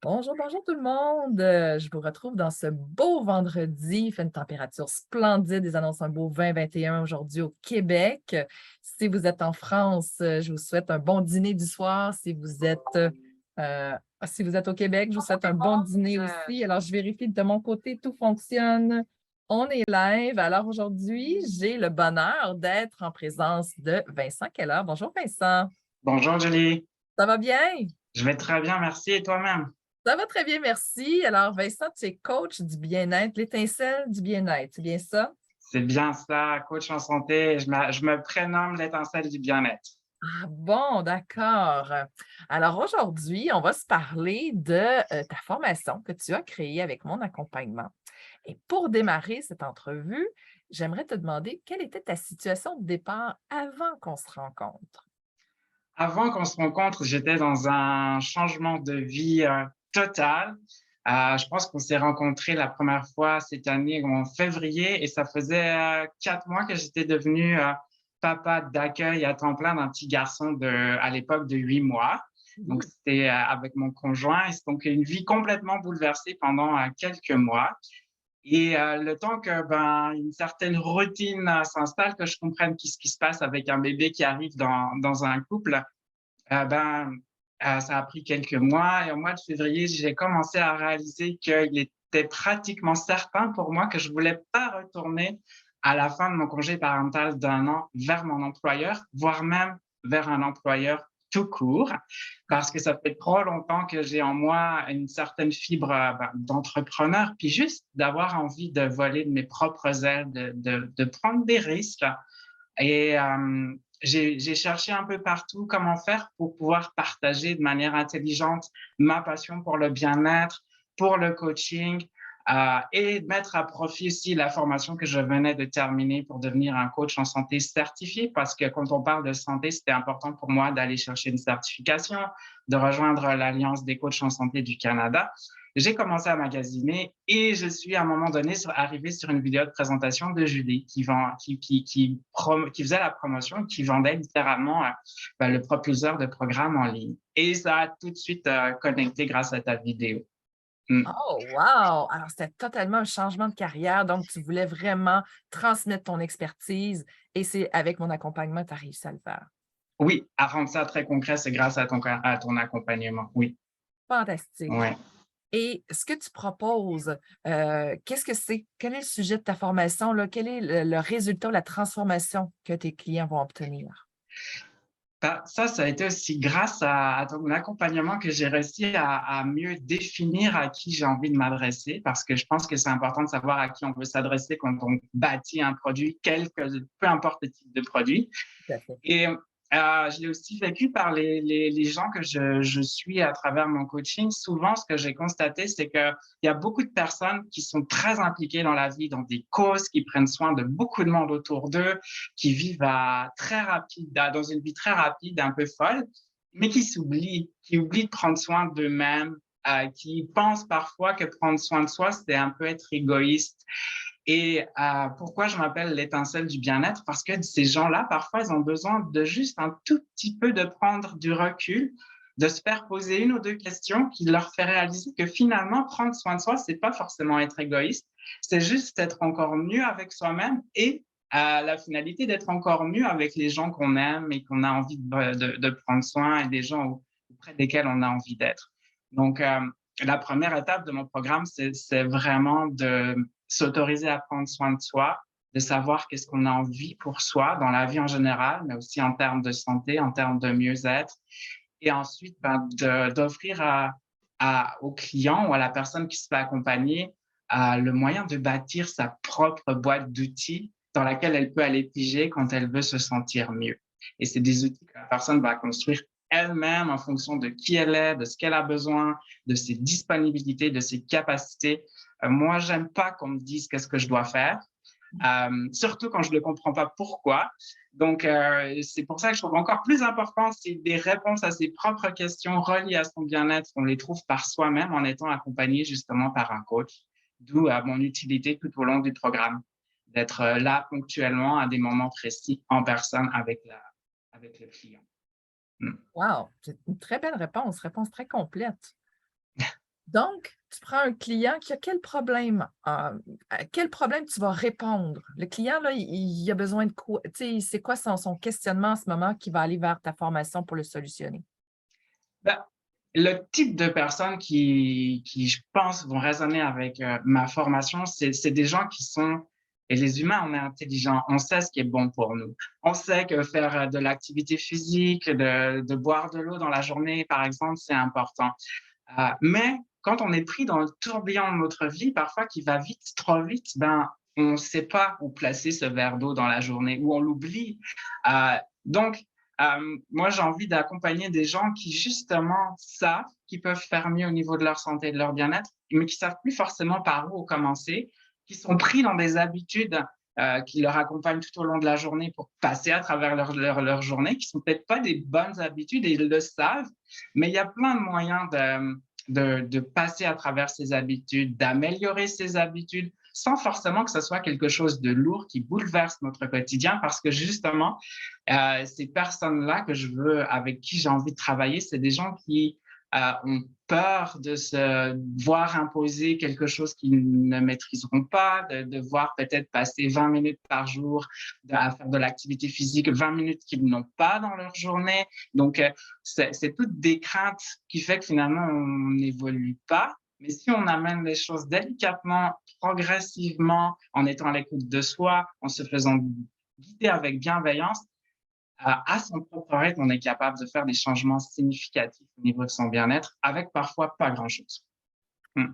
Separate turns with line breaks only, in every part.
Bonjour, bonjour tout le monde. Je vous retrouve dans ce beau vendredi. Il fait une température splendide. Ils annoncent un beau 20-21 aujourd'hui au Québec. Si vous êtes en France, je vous souhaite un bon dîner du soir. Si vous êtes au Québec, je vous souhaite un bon dîner aussi. Alors, je vérifie de mon côté, tout fonctionne. On est live. Alors, aujourd'hui, j'ai le bonheur d'être en présence de Vincent Keller. Bonjour, Vincent.
Bonjour Julie,
Ça va bien?
je vais très bien, merci. Et toi-même?
Ça va très bien, merci. Alors, Vincent, tu es coach du bien-être, l'étincelle du bien-être, c'est bien ça?
C'est bien ça, coach en santé. Je me prénomme l'étincelle du bien-être.
Ah bon, d'accord. Alors aujourd'hui, on va se parler de ta formation que tu as créée avec mon accompagnement. Et pour démarrer cette entrevue, j'aimerais te demander quelle était ta situation de départ avant qu'on se rencontre?
Avant qu'on se rencontre, j'étais dans un changement de vie total. Je pense qu'on s'est rencontrés la première fois cette année en février et ça faisait 4 mois que j'étais devenu papa d'accueil à temps plein d'un petit garçon à l'époque de 8 mois. Donc,
Mmh.
c'était avec mon conjoint. Et c'est donc une vie complètement bouleversée pendant quelques mois. Et le temps que une certaine routine s'installe, que je comprenne ce qui se passe avec un bébé qui arrive dans un couple, ça a pris quelques mois. Et au mois de février, j'ai commencé à réaliser qu'il était pratiquement certain pour moi que je voulais pas retourner à la fin de mon congé parental d'1 an vers mon employeur, voire même vers un employeur tout court, parce que ça fait trop longtemps que j'ai en moi une certaine fibre d'entrepreneur, puis juste d'avoir envie de voler de mes propres ailes, de prendre des risques. Et j'ai cherché un peu partout comment faire pour pouvoir partager de manière intelligente ma passion pour le bien-être, pour le coaching, et mettre à profit aussi la formation que je venais de terminer pour devenir un coach en santé certifié, parce que quand on parle de santé, c'était important pour moi d'aller chercher une certification, de rejoindre l'Alliance des coachs en santé du Canada. J'ai commencé à magasiner et je suis à un moment donné arrivé sur une vidéo de présentation de Julie qui faisait la promotion, qui vendait littéralement le propulseur de programme en ligne. Et ça a tout de suite connecté grâce à ta vidéo. Mm.
Oh, wow! Alors, c'était totalement un changement de carrière. Donc, tu voulais vraiment transmettre ton expertise et c'est avec mon accompagnement, tu as réussi à le faire.
Oui, à rendre ça très concret, c'est grâce à ton accompagnement. Oui,
Fantastique.
ouais.
Et ce que tu proposes, qu'est-ce que c'est? Quel est le sujet de ta formation, là? Quel est le résultat, la transformation que tes clients vont obtenir?
Ça a été aussi grâce à ton accompagnement que j'ai réussi à mieux définir à qui j'ai envie de m'adresser, parce que je pense que c'est important de savoir à qui on veut s'adresser quand on bâtit un produit, peu importe le type de produit.
Tout à fait.
Et je l'ai aussi vécu par les gens que je suis à travers mon coaching. Souvent, ce que j'ai constaté, c'est qu'il y a beaucoup de personnes qui sont très impliquées dans la vie, dans des causes, qui prennent soin de beaucoup de monde autour d'eux, qui vivent dans une vie très rapide, un peu folle, mais qui oublient de prendre soin d'eux-mêmes, qui pensent parfois que prendre soin de soi, c'est un peu être égoïste. Et pourquoi je m'appelle l'étincelle du bien-être? Parce que ces gens-là, parfois, ils ont besoin de juste un tout petit peu de prendre du recul, de se faire poser une ou deux questions qui leur fait réaliser que finalement, prendre soin de soi, c'est pas forcément être égoïste, c'est juste être encore mieux avec soi-même et la finalité d'être encore mieux avec les gens qu'on aime et qu'on a envie de prendre soin et des gens auprès desquels on a envie d'être. Donc, la première étape de mon programme, c'est vraiment de s'autoriser à prendre soin de soi, de savoir qu'est-ce qu'on a envie pour soi dans la vie en général, mais aussi en termes de santé, en termes de mieux-être. Et ensuite, d'offrir au client ou à la personne qui se fait accompagner le moyen de bâtir sa propre boîte d'outils dans laquelle elle peut aller piger quand elle veut se sentir mieux. Et c'est des outils que la personne va construire elle-même en fonction de qui elle est, de ce qu'elle a besoin, de ses disponibilités, de ses capacités. Moi, j'aime pas qu'on me dise qu'est-ce que je dois faire, surtout quand je ne comprends pas pourquoi. Donc, c'est pour ça que je trouve encore plus important, c'est des réponses à ses propres questions reliées à son bien-être. On les trouve par soi-même en étant accompagné justement par un coach, d'où mon utilité tout au long du programme, d'être là ponctuellement à des moments précis en personne avec le client. Mm.
Wow! C'est une très belle réponse très complète. Donc, tu prends un client qui a quel problème? À quel problème tu vas répondre? Le client, là, il a besoin de quoi? Tu sais, c'est quoi son questionnement en ce moment qui va aller vers ta formation pour le solutionner?
Ben, le type de personnes qui, je pense, vont résonner avec ma formation, c'est des gens qui sont, et les humains, on est intelligents, on sait ce qui est bon pour nous. On sait que faire de l'activité physique, de boire de l'eau dans la journée, par exemple, c'est important. Mais quand on est pris dans le tourbillon de notre vie, parfois qui va vite, trop vite, ben, on ne sait pas où placer ce verre d'eau dans la journée, ou on l'oublie. Donc, moi, j'ai envie d'accompagner des gens qui, justement, savent qu'ils peuvent faire mieux au niveau de leur santé et de leur bien-être, mais qui savent plus forcément par où commencer, qui sont pris dans des habitudes qui leur accompagnent tout au long de la journée pour passer à travers leur journée, qui sont peut-être pas des bonnes habitudes et ils le savent, mais il y a plein de moyens de passer à travers ces habitudes, d'améliorer ces habitudes, sans forcément que ce soit quelque chose de lourd qui bouleverse notre quotidien, parce que justement, ces personnes-là que je veux, avec qui j'ai envie de travailler, c'est des gens qui ont peur de se voir imposer quelque chose qu'ils ne maîtriseront pas, de voir peut-être passer 20 minutes par jour à faire de l'activité physique, 20 minutes qu'ils n'ont pas dans leur journée. Donc, c'est toutes des craintes qui fait que finalement, on n'évolue pas. Mais si on amène les choses délicatement, progressivement, en étant à l'écoute de soi, en se faisant guider avec bienveillance, à son propre rythme, on est capable de faire des changements significatifs au niveau de son bien-être avec parfois pas grand-chose. Mmh.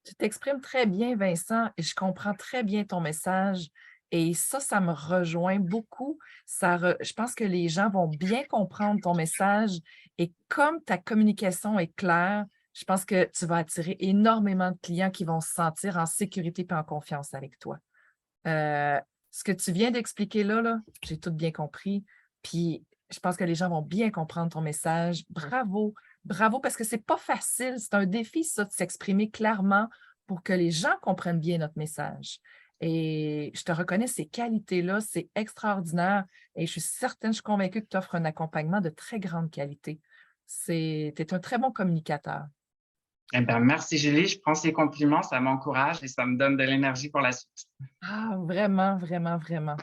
Tu t'exprimes très bien, Vincent, et je comprends très bien ton message. Et ça me rejoint beaucoup. Je pense que les gens vont bien comprendre ton message. Et comme ta communication est claire, je pense que tu vas attirer énormément de clients qui vont se sentir en sécurité et en confiance avec toi. Euh, Ce que tu viens d'expliquer là, j'ai tout bien compris. Puis je pense que les gens vont bien comprendre ton message. Bravo, bravo, parce que c'est pas facile. C'est un défi, ça, de s'exprimer clairement pour que les gens comprennent bien notre message. Et je te reconnais ces qualités-là, c'est extraordinaire. Et je suis certaine, je suis convaincue que tu offres un accompagnement de très grande qualité. Tu es un très bon communicateur.
Eh ben, merci Julie, je prends ces compliments, ça m'encourage et ça me donne de l'énergie pour la suite.
Ah, vraiment, vraiment, vraiment.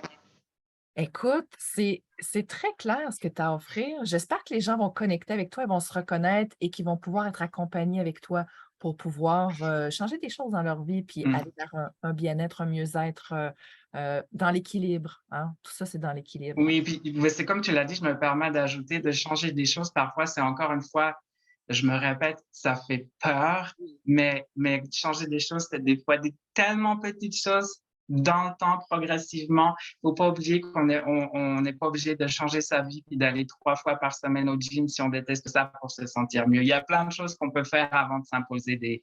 Écoute, c'est très clair ce que tu as à offrir. J'espère que les gens vont connecter avec toi, ils vont se reconnaître et qu'ils vont pouvoir être accompagnés avec toi pour pouvoir, changer des choses dans leur vie puis
Mmh.
aller vers un bien-être, un mieux-être, dans l'équilibre, hein. Tout ça, c'est dans l'équilibre.
Oui, puis ouais, c'est comme tu l'as dit, je me permets d'ajouter, de changer des choses. Parfois, c'est encore une fois, je me répète, ça fait peur, mais changer des choses, c'est des fois des tellement petites choses dans le temps, progressivement. Faut pas oublier on n'est pas obligé de changer sa vie puis d'aller 3 fois par semaine au gym si on déteste ça pour se sentir mieux. Il y a plein de choses qu'on peut faire avant de s'imposer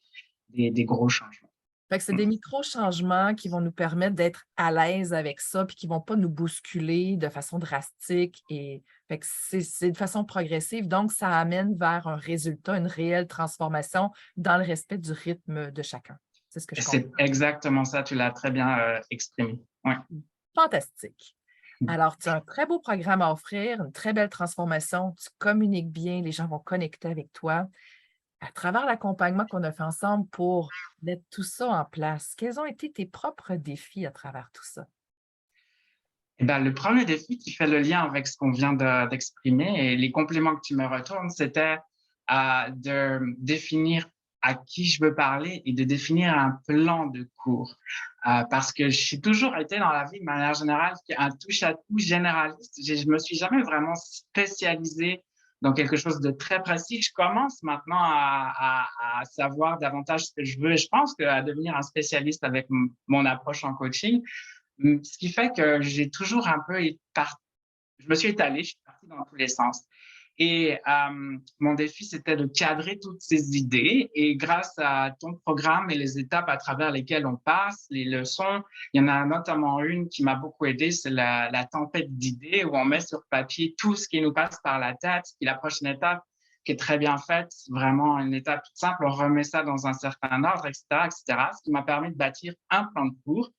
des gros changements.
Fait que c'est
Mmh.
des micro-changements qui vont nous permettre d'être à l'aise avec ça, puis qui vont pas nous bousculer de façon drastique et fait que c'est de façon progressive, donc ça amène vers un résultat, une réelle transformation dans le respect du rythme de chacun. C'est ce que
Et
je comprends.
c'est exactement ça, tu l'as très bien, exprimé. Ouais.
Fantastique. Alors, tu as un très beau programme à offrir, une très belle transformation, tu communiques bien, les gens vont connecter avec toi. À travers l'accompagnement qu'on a fait ensemble pour mettre tout ça en place, quels ont été tes propres défis à travers tout ça?
Eh ben, le premier défi qui fait le lien avec ce qu'on vient d'exprimer et les compliments que tu me retournes, c'était de définir à qui je veux parler et de définir un plan de cours. Parce que j'ai toujours été dans la vie, de manière générale, un touche-à-tout généraliste. Je me suis jamais vraiment spécialisé dans quelque chose de très précis. Je commence maintenant à savoir davantage ce que je veux et je pense qu'à devenir un spécialiste avec mon approche en coaching. Ce qui fait que j'ai toujours un peu je me suis étalé, je suis partie dans tous les sens. Et mon défi, c'était de cadrer toutes ces idées. Et grâce à ton programme et les étapes à travers lesquelles on passe, les leçons, il y en a notamment une qui m'a beaucoup aidé, c'est la tempête d'idées, où on met sur papier tout ce qui nous passe par la tête. Puis la prochaine étape, qui est très bien faite, vraiment une étape toute simple, on remet ça dans un certain ordre, etc., etc., ce qui m'a permis de bâtir un plan de cours,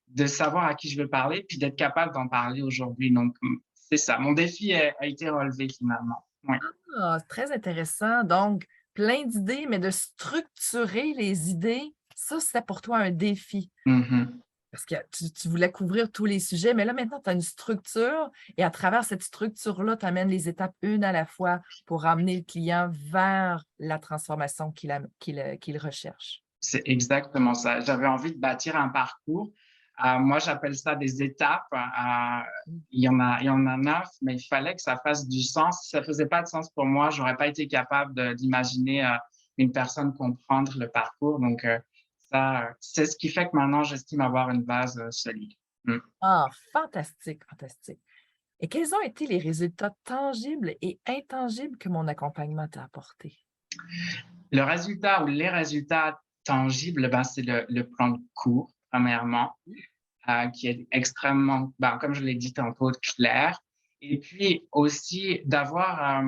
de savoir à qui je veux parler, puis d'être capable d'en parler aujourd'hui. Donc, c'est ça. Mon défi a été relevé finalement. Oui.
Ah, très intéressant. Donc, plein d'idées, mais de structurer les idées, ça, c'était pour toi un défi.
Mhm.
Parce que tu voulais couvrir tous les sujets, mais là, maintenant, tu as une structure et à travers cette structure-là, tu amènes les étapes une à la fois pour amener le client vers la transformation qu'il recherche.
C'est exactement ça. J'avais envie de bâtir un parcours. Moi, j'appelle ça des étapes.
Mmh.
Il y en a 9, mais il fallait que ça fasse du sens. Si ça faisait pas de sens pour moi, j'aurais pas été capable d'imaginer une personne comprendre le parcours. Donc, ça, c'est ce qui fait que maintenant, j'estime avoir une base solide. Mm.
Ah, fantastique, fantastique. Et quels ont été les résultats tangibles et intangibles que mon accompagnement t'a apporté?
Le résultat ou les résultats tangibles, ben, c'est le plan de cours, premièrement. Qui est extrêmement, ben, comme je l'ai dit tantôt, clair. Et puis aussi d'avoir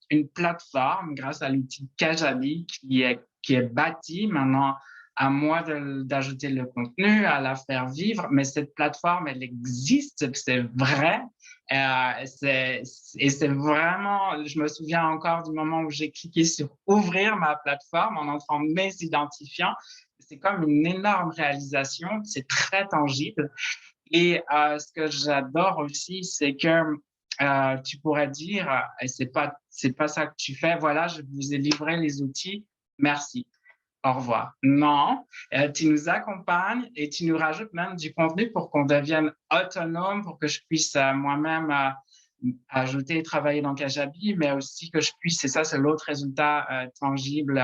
une plateforme grâce à l'outil Kajabi qui est bâti maintenant. À moi d'ajouter le contenu, à la faire vivre, mais cette plateforme, elle existe, c'est vrai. Et c'est vraiment, je me souviens encore du moment où j'ai cliqué sur ouvrir ma plateforme en entrant mes identifiants. C'est comme une énorme réalisation, c'est très tangible. Et ce que j'adore aussi, c'est que tu pourrais dire, et c'est pas ça que tu fais, voilà, je vous ai livré les outils, merci, au revoir. Non, tu nous accompagnes et tu nous rajoutes même du contenu pour qu'on devienne autonome, pour que je puisse moi-même ajouter et travailler dans Kajabi, mais aussi que je puisse, et ça c'est l'autre résultat tangible,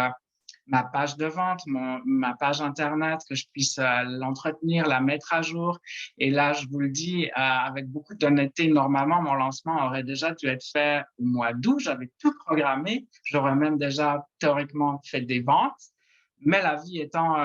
ma page de vente, ma page Internet, que je puisse l'entretenir, la mettre à jour. Et là, je vous le dis avec beaucoup d'honnêteté, normalement, mon lancement aurait déjà dû être fait au mois d'août. J'avais tout programmé. J'aurais même déjà théoriquement fait des ventes. Mais la vie étant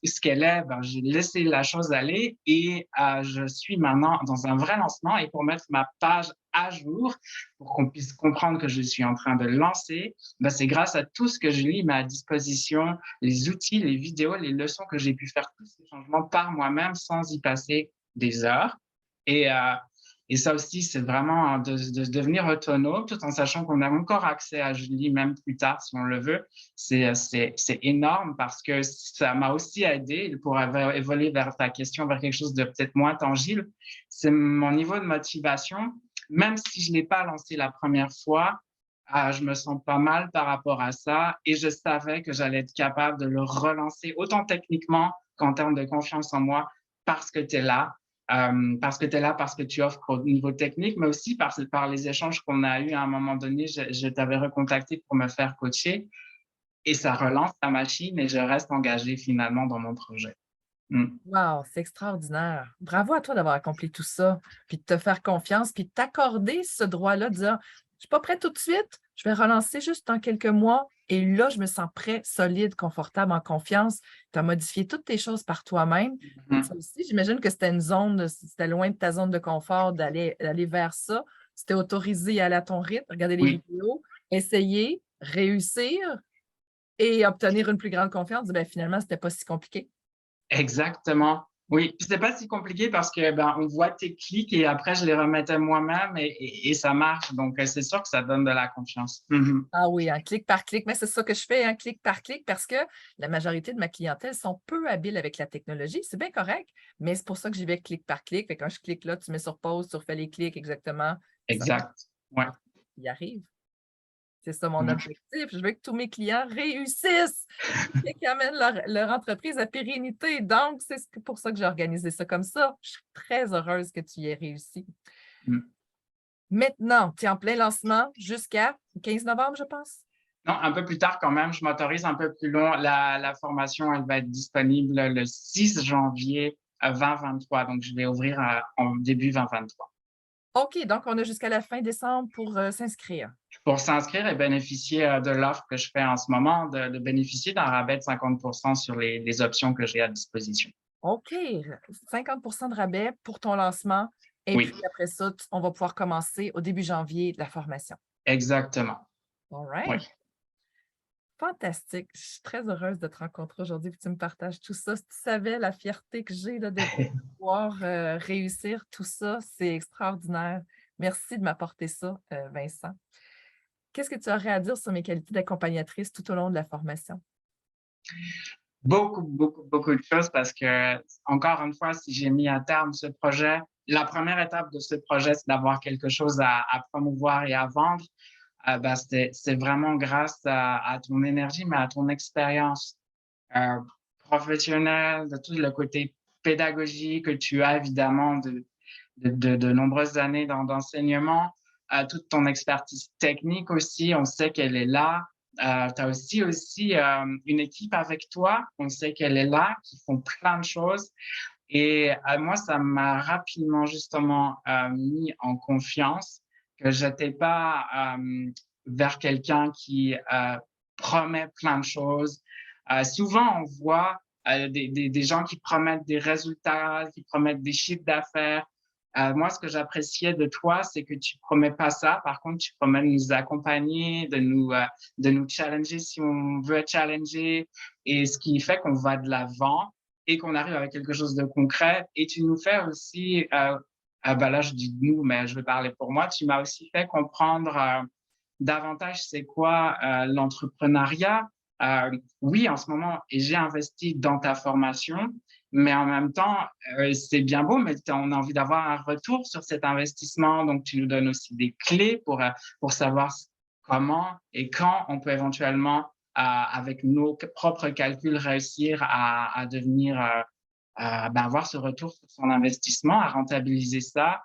ce qu'elle est, ben, j'ai laissé la chose aller et je suis maintenant dans un vrai lancement. Et pour mettre ma page à jour, pour qu'on puisse comprendre que je suis en train de lancer, ben, c'est grâce à tout ce que je lis à disposition, les outils, les vidéos, les leçons que j'ai pu faire tous ces changements par moi-même sans y passer des heures. Et, euh, et ça aussi, c'est vraiment de devenir autonome tout en sachant qu'on a encore accès à Julie même plus tard si on le veut. C'est énorme parce que ça m'a aussi aidé pour évoluer vers ta question, vers quelque chose de peut-être moins tangible. C'est mon niveau de motivation. Même si je ne l'ai pas lancé la première fois, je me sens pas mal par rapport à ça et je savais que j'allais être capable de le relancer autant techniquement qu'en termes de confiance en moi parce que tu es là. Parce que tu es là, parce que tu offres au niveau technique, mais aussi par les échanges qu'on a eus à un moment donné. Je t'avais recontacté pour me faire coacher et ça relance la machine et je reste engagée finalement dans mon projet. Mm.
Wow, c'est extraordinaire. Bravo à toi d'avoir accompli tout ça, puis de te faire confiance, puis de t'accorder ce droit-là de dire, je suis pas prêt tout de suite, je vais relancer juste dans quelques mois. Et là, je me sens prêt, solide, confortable, en confiance. Tu as modifié toutes tes choses par toi-même. Ça
Mm.
aussi, j'imagine que c'était une zone, c'était loin de ta zone de confort d'aller vers ça. C'était autorisé à aller à ton rythme, regarder les
Oui,
vidéos, essayer, réussir et obtenir une plus grande confiance. Ben, finalement, c'était pas si compliqué.
exactement. Oui, puis c'est pas si compliqué parce que ben on voit tes clics et après je les remettais moi-même et ça marche. Donc c'est sûr que ça donne de la confiance. Mhm.
Ah oui, un clic par clic, mais c'est ça que je fais, un clic par clic, parce que la majorité de ma clientèle sont peu habiles avec la technologie. C'est bien correct, mais c'est pour ça que j'y vais clic par clic. Fait que quand je clique là, tu mets sur pause, tu refais les clics exactement. Ça
Exact. Ouais.
y arrive. C'est ça mon
Mhm.
objectif. Je veux que tous mes clients réussissent et qu'ils amènent leur entreprise à pérennité. Donc, c'est pour ça que j'ai organisé ça comme ça. Je suis très heureuse que tu y aies réussi.
Mm.
Maintenant, tu es en plein lancement jusqu'à 15 novembre, je pense.
Non, un peu plus tard quand même, je m'autorise un peu plus long. La formation, elle va être disponible le 6 janvier 2023. Donc, je vais ouvrir en début 2023.
OK, donc on a jusqu'à la fin décembre pour s'inscrire.
Pour s'inscrire et bénéficier de l'offre que je fais en ce moment, de bénéficier d'un rabais de 50% sur les options que j'ai à disposition.
OK, 50 de rabais pour ton lancement. Et
Oui,
puis après ça, on va pouvoir commencer au début janvier la formation.
exactement.
All
Oui.
right. Fantastique. Je suis très heureuse de te rencontrer aujourd'hui et que tu me partages tout ça. Si tu savais la fierté que j'ai là, de pouvoir réussir tout ça, c'est extraordinaire. Merci de m'apporter ça, Vincent. qu'est-ce que tu aurais à dire sur mes qualités d'accompagnatrice tout au long de la formation?
Beaucoup, beaucoup, beaucoup de choses parce que, encore une fois, si j'ai mis à terme ce projet, la première étape de ce projet, c'est d'avoir quelque chose à promouvoir et à vendre. Ben, c'est vraiment grâce à ton énergie, mais à ton expérience euh, professionnelle, de tout le côté pédagogique que tu as évidemment de nombreuses années d'enseignement, toute ton expertise technique aussi, on sait qu'elle est là. Tu as aussi une équipe avec toi, on sait qu'elle est là, qui font plein de choses. Et moi, ça m'a rapidement justement mis en confiance que j'étais pas vers quelqu'un qui promet plein de choses. Souvent, on voit des gens qui promettent des résultats, qui promettent des chiffres d'affaires. Moi, ce que j'appréciais de toi, c'est que tu promets pas ça. Par contre, tu promets de nous accompagner, de nous challenger si on veut être challengé, et ce qui fait qu'on va de l'avant et qu'on arrive avec quelque chose de concret. Et tu nous fais aussi, ben là je dis nous, mais je vais parler pour moi, tu m'as aussi fait comprendre davantage c'est quoi l'entrepreneuriat. Oui, en ce moment, et j'ai investi dans ta formation, mais en même temps, c'est bien beau, mais on a envie d'avoir un retour sur cet investissement. Donc, tu nous donnes aussi des clés pour savoir comment et quand on peut éventuellement avec nos propres calculs, réussir à devenir, ben, avoir ce retour sur son investissement, à rentabiliser ça.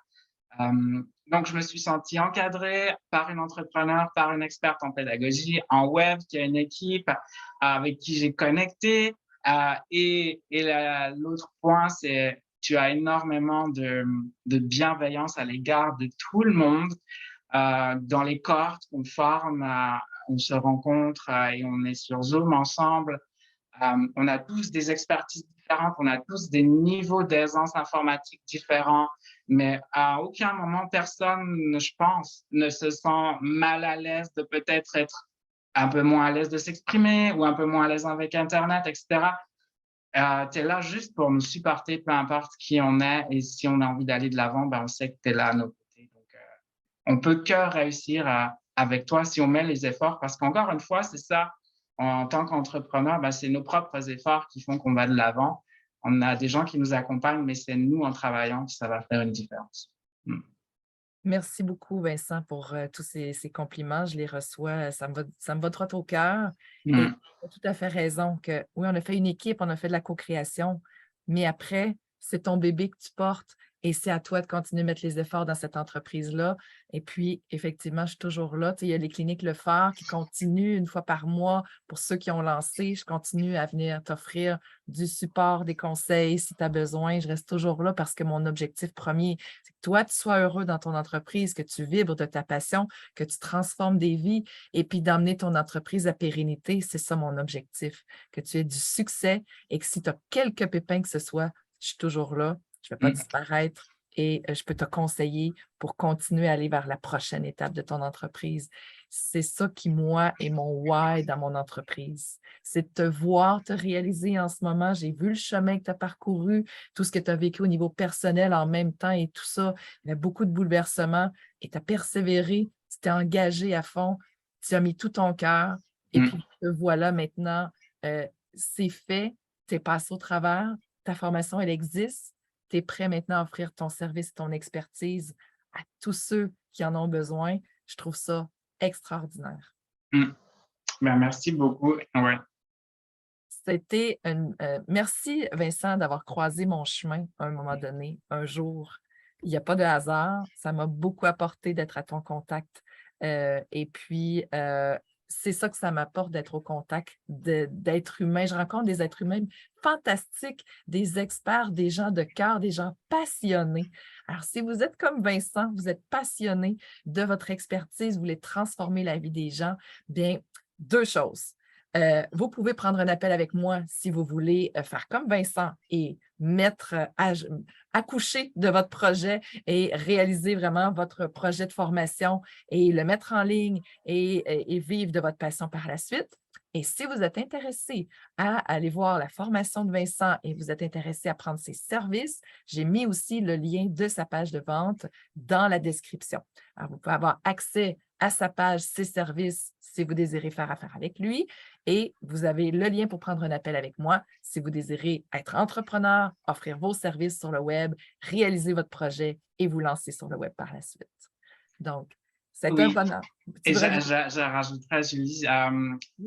Donc, je me suis sentie encadrée par une entrepreneur, par une experte en pédagogie, en web, qui a une équipe avec qui j'ai connecté. Et l'autre point, c'est tu as énormément de bienveillance à l'égard de tout le monde. Dans les cohortes qu'on forme, on se rencontre et on est sur Zoom ensemble. On a tous des expertises différentes, on a tous des niveaux d'aisance informatique différents, mais à aucun moment, personne, je pense, ne se sent mal à l'aise de peut-être être un peu moins à l'aise de s'exprimer ou un peu moins à l'aise avec Internet, etc. Tu es là juste pour nous supporter, peu importe qui on est, et si on a envie d'aller de l'avant, ben, on sait que tu es là à nos côtés. Donc, on peut que réussir avec toi si on met les efforts, parce qu'encore une fois, c'est ça, en tant qu'entrepreneur, ben, c'est nos propres efforts qui font qu'on va de l'avant. On a des gens qui nous accompagnent, mais c'est nous en travaillant que ça va faire une différence. Mm.
Merci beaucoup, Vincent, pour tous ces compliments. Je les reçois, ça me va droit au cœur. Et tu
Mm.
as tout à fait raison que oui, on a fait une équipe, on a fait de la co-création, mais après, c'est ton bébé que tu portes et c'est à toi de continuer à mettre les efforts dans cette entreprise-là. Et puis, effectivement, je suis toujours là. Tu sais, il y a les cliniques Le Phare qui continuent une fois par mois pour ceux qui ont lancé. Je continue à venir t'offrir du support, des conseils si tu as besoin. Je reste toujours là parce que mon objectif premier, c'est que toi, tu sois heureux dans ton entreprise, que tu vibres de ta passion, que tu transformes des vies et puis d'emmener ton entreprise à pérennité. C'est ça mon objectif, que tu aies du succès et que si tu as quelques pépins que ce soit, je suis toujours là, je ne vais pas
Mm.
disparaître et je peux te conseiller pour continuer à aller vers la prochaine étape de ton entreprise. C'est ça qui, moi, est mon why dans mon entreprise. C'est de te voir te réaliser en ce moment. J'ai vu le chemin que tu as parcouru, tout ce que tu as vécu au niveau personnel en même temps et tout ça. Il y a beaucoup de bouleversements et tu as persévéré, tu t'es engagé à fond, tu as mis tout ton cœur et
Mm.
puis te voilà maintenant, c'est fait, tu es passé au travers, ta formation, elle existe, tu es prêt maintenant à offrir ton service, ton expertise à tous ceux qui en ont besoin. Je trouve ça extraordinaire.
Mm. Ben, merci beaucoup. Ouais.
Merci, Vincent, d'avoir croisé mon chemin à un moment donné, un jour. Il n'y a pas de hasard. Ça m'a beaucoup apporté d'être à ton contact. Et puis, c'est ça que ça m'apporte d'être au contact d'êtres humains. Je rencontre des êtres humains fantastiques, des experts, des gens de cœur, des gens passionnés. Alors, si vous êtes comme Vincent, vous êtes passionné de votre expertise, vous voulez transformer la vie des gens, bien, deux choses. Vous pouvez prendre un appel avec moi si vous voulez faire comme Vincent et mettre, accoucher de votre projet et réaliser vraiment votre projet de formation et le mettre en ligne et vivre de votre passion par la suite. Et si vous êtes intéressé à aller voir la formation de Vincent et vous êtes intéressé à prendre ses services, j'ai mis aussi le lien de sa page de vente dans la description. Alors, vous pouvez avoir accès à sa page ses services si vous désirez faire affaire avec lui. Et vous avez le lien pour prendre un appel avec moi si vous désirez être entrepreneur, offrir vos services sur le web, réaliser votre projet et vous lancer sur le web par la suite. Donc, c'est un
Oui.
bonheur.
Et je rajouterais, Julie,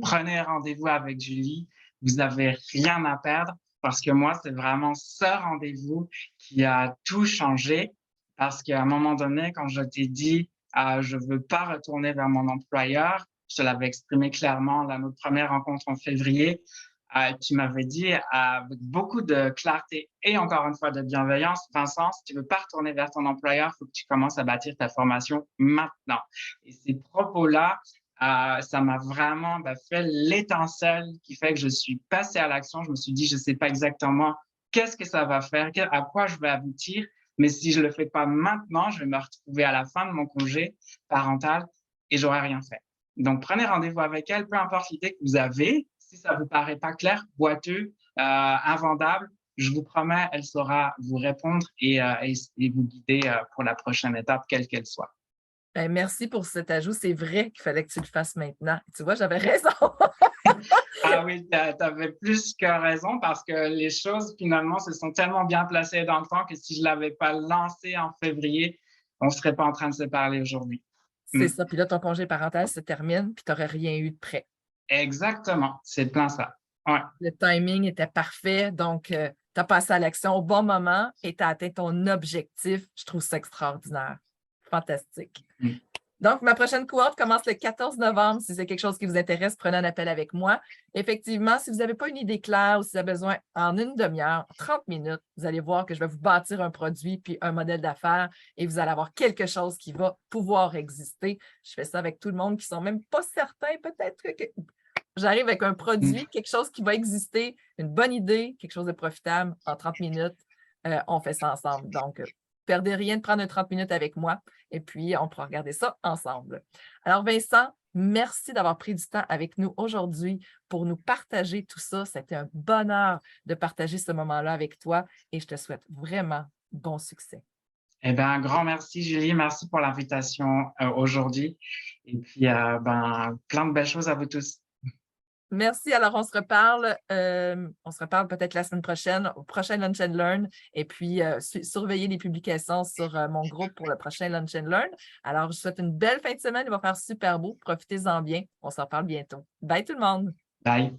prenez rendez-vous avec Julie. Vous n'avez rien à perdre parce que moi, c'est vraiment ce rendez-vous qui a tout changé. Parce qu'à un moment donné, quand je t'ai dit, je veux pas retourner vers mon employeur, je te l'avais exprimé clairement à notre première rencontre en février. Tu m'avais dit avec beaucoup de clarté et encore une fois de bienveillance, Vincent, si tu veux pas retourner vers ton employeur, il faut que tu commences à bâtir ta formation maintenant. Et ces propos-là, ça m'a vraiment fait l'étincelle qui fait que je suis passée à l'action. Je me suis dit, je sais pas exactement qu'est-ce que ça va faire, à quoi je vais aboutir, mais si je le fais pas maintenant, je vais me retrouver à la fin de mon congé parental et j'aurai rien fait. Donc, prenez rendez-vous avec elle, peu importe l'idée que vous avez. Si ça vous paraît pas clair, boiteux, invendable, je vous promets, elle saura vous répondre et vous guider pour la prochaine étape, quelle qu'elle soit.
Ben, merci pour cet ajout. C'est vrai qu'il fallait que tu le fasses maintenant. Tu vois, j'avais raison.
Ah oui, tu avais plus que raison parce que les choses, finalement, se sont tellement bien placées dans le temps que si je ne l'avais pas lancé en février, on ne serait pas en train de se parler aujourd'hui.
C'est ça. Puis là, ton congé parental se termine, puis tu n'aurais rien eu de prêt.
Exactement, c'est plein ça. Ouais.
Le timing était parfait, donc tu as passé à l'action au bon moment et tu as atteint ton objectif. Je trouve ça extraordinaire. Fantastique. Donc, ma prochaine cohorte commence le 14 novembre. Si c'est quelque chose qui vous intéresse, prenez un appel avec moi. Effectivement, si vous n'avez pas une idée claire ou si vous avez besoin en une demi-heure, 30 minutes, vous allez voir que je vais vous bâtir un produit puis un modèle d'affaires et vous allez avoir quelque chose qui va pouvoir exister. Je fais ça avec tout le monde qui ne sont même pas certains, peut-être que j'arrive avec un produit, quelque chose qui va exister, une bonne idée, quelque chose de profitable en 30 minutes. On fait ça ensemble. Donc, perdez rien de prendre 30 minutes avec moi et puis on pourra regarder ça ensemble. Alors, Vincent, merci d'avoir pris du temps avec nous aujourd'hui pour nous partager tout ça. C'était un bonheur de partager ce moment-là avec toi et je te souhaite vraiment bon succès.
Eh bien, un grand merci, Julie. Merci pour l'invitation aujourd'hui. Et puis, plein de belles choses à vous tous.
Merci. Alors, on se reparle peut-être la semaine prochaine, au prochain Lunch and Learn, et puis surveillez les publications sur mon groupe pour le prochain Lunch and Learn. Alors, je vous souhaite une belle fin de semaine. Il va faire super beau. Profitez-en bien. On s'en parle bientôt. Bye tout le monde.
Bye.